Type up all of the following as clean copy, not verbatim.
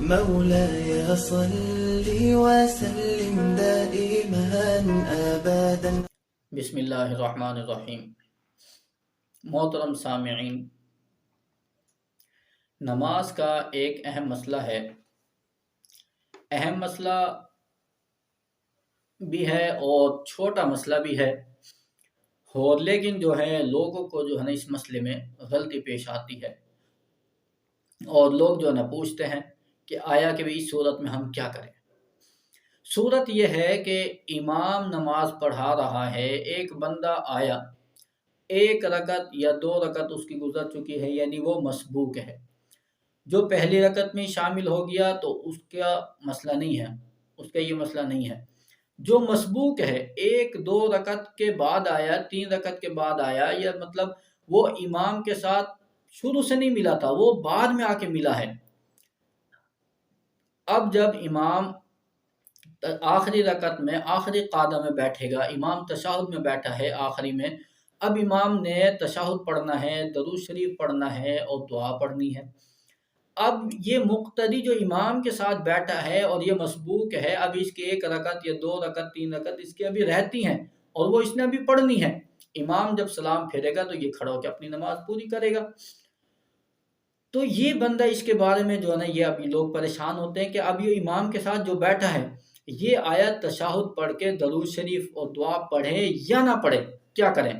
مولاي صل وسلم دائما ابدا. بسم اللہ الرحمن الرحیم۔ محترم سامعین، نماز کا ایک اہم مسئلہ ہے، اہم مسئلہ بھی ہے اور چھوٹا مسئلہ بھی ہے، اور لیکن جو ہے لوگوں کو جو ہے نا اس مسئلے میں غلطی پیش آتی ہے، اور لوگ جو ہے نا پوچھتے ہیں کہ آیا کہ اس صورت میں ہم کیا کریں۔ صورت یہ ہے کہ امام نماز پڑھا رہا ہے، ایک بندہ آیا، ایک رکعت یا دو رکعت اس کی گزر چکی ہے، یعنی وہ مسبوق ہے، جو پہلی رکعت میں شامل ہو گیا تو اس کا مسئلہ نہیں ہے، اس کا یہ مسئلہ نہیں ہے۔ جو مسبوق ہے، ایک دو رکعت کے بعد آیا، تین رکعت کے بعد آیا، یا مطلب وہ امام کے ساتھ شروع سے نہیں ملا تھا، وہ بعد میں آ کے ملا ہے۔ اب جب امام آخری رکعت میں آخری قعدہ میں بیٹھے گا، امام تشہد میں بیٹھا ہے آخری میں، اب امام نے تشہد پڑھنا ہے، درود شریف پڑھنا ہے اور دعا پڑھنی ہے۔ اب یہ مقتدی جو امام کے ساتھ بیٹھا ہے اور یہ مسبوق ہے، اب اس کے ایک رکعت یا دو رکعت تین رکعت اس کی ابھی رہتی ہیں اور وہ اس نے ابھی پڑھنی ہے۔ امام جب سلام پھیرے گا تو یہ کھڑا ہو کے اپنی نماز پوری کرے گا۔ تو یہ بندہ اس کے بارے میں جو ہے نا یہ ابھی لوگ پریشان ہوتے ہیں کہ اب یہ امام کے ساتھ جو بیٹھا ہے، یہ آیت تشہد پڑھ کے درود شریف اور دعا پڑھے یا نہ پڑھے، کیا کریں؟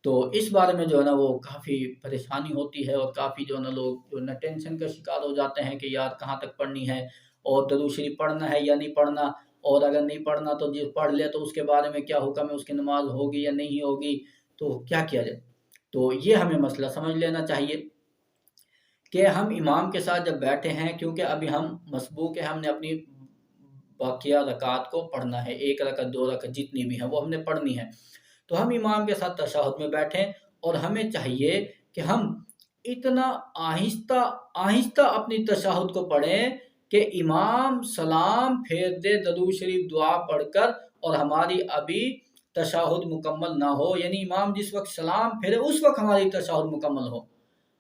تو اس بارے میں جو ہے نا وہ کافی پریشانی ہوتی ہے، اور کافی جو ہے نا لوگ جو ہے نا ٹینشن کا شکار ہو جاتے ہیں کہ یار کہاں تک پڑھنی ہے، اور درود شریف پڑھنا ہے یا نہیں پڑھنا، اور اگر نہیں پڑھنا تو جو پڑھ لے تو اس کے بارے میں کیا حکم ہے، اس کی نماز ہوگی یا نہیں ہوگی، تو کیا کیا جائے؟ تو یہ ہمیں مسئلہ سمجھ لینا چاہیے کہ ہم امام کے ساتھ جب بیٹھے ہیں، کیونکہ ابھی ہم مسبوق ہیں، ہم نے اپنی باقیہ رکعات کو پڑھنا ہے، ایک رکعت دو رکعت جتنی بھی ہیں وہ ہم نے پڑھنی ہے، تو ہم امام کے ساتھ تشہد میں بیٹھیں، اور ہمیں چاہیے کہ ہم اتنا آہستہ آہستہ اپنی تشہد کو پڑھیں کہ امام سلام پھیر دے درود شریف دعا پڑھ کر، اور ہماری ابھی تشہد مکمل نہ ہو، یعنی امام جس وقت سلام پھیرے اس وقت ہماری تشہد مکمل ہو۔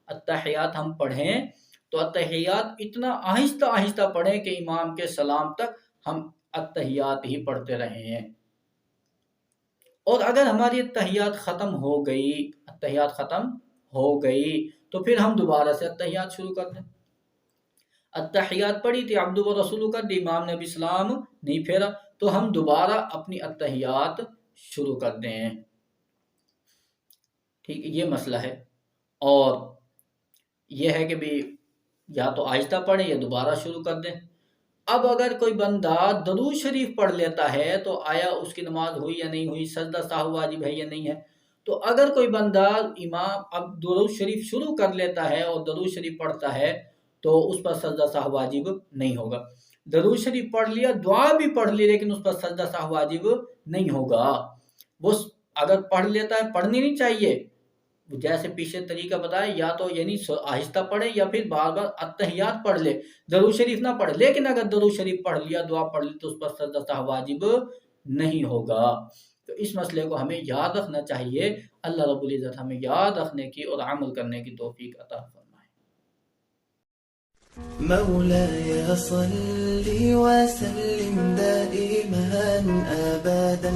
التحیات ہم پڑھیں تو التحیات اتنا آہستہ آہستہ پڑھیں کہ امام کے سلام تک ہم التحیات ہی پڑھتے رہے ہیں۔ اور اگر ہماری التحیات ختم ہو گئی تو پھر ہم دوبارہ سے التحیات شروع کر دیں۔ التحیات پڑھی تھی عبد و رسول کر دی، امام نے ابھی سلام نہیں پھیرا، تو ہم دوبارہ اپنی التحیات شروع کر دیں۔ ٹھیک ہے، یہ مسئلہ ہے۔ اور یہ ہے کہ بھی یا تو آہستہ پڑھیں یا دوبارہ شروع کر دیں۔ اب اگر کوئی بندہ درود شریف پڑھ لیتا ہے تو آیا اس کی نماز ہوئی یا نہیں ہوئی، سجدہ سہو واجب ہے یا نہیں ہے؟ تو اگر کوئی بندہ امام اب درود شریف شروع کر لیتا ہے اور درود شریف پڑھتا ہے تو اس پر سجدہ سہو واجب نہیں ہوگا۔ درود شریف پڑھ لیا، دعا بھی پڑھ لی، لیکن اس پر سجدہ سہو واجب نہیں ہوگا۔ وہ اگر پڑھ لیتا ہے، پڑھنی نہیں چاہیے، جیسے پیچھے طریقہ بتایا، یا تو یعنی آہستہ پڑھے یا پھر بار بار التحیات پڑھ لے، درود شریف نہ پڑھے، لیکن اگر درود شریف پڑھ لیا، دعا پڑھ لی، تو اس پر سجدہ سہو واجب نہیں ہوگا۔ تو اس مسئلے کو ہمیں یاد رکھنا چاہیے۔ اللہ رب العزت ہمیں یاد رکھنے کی اور عمل کرنے کی توفیق عطا فرمائے۔ مولاي صل وسلم دائما ابدا.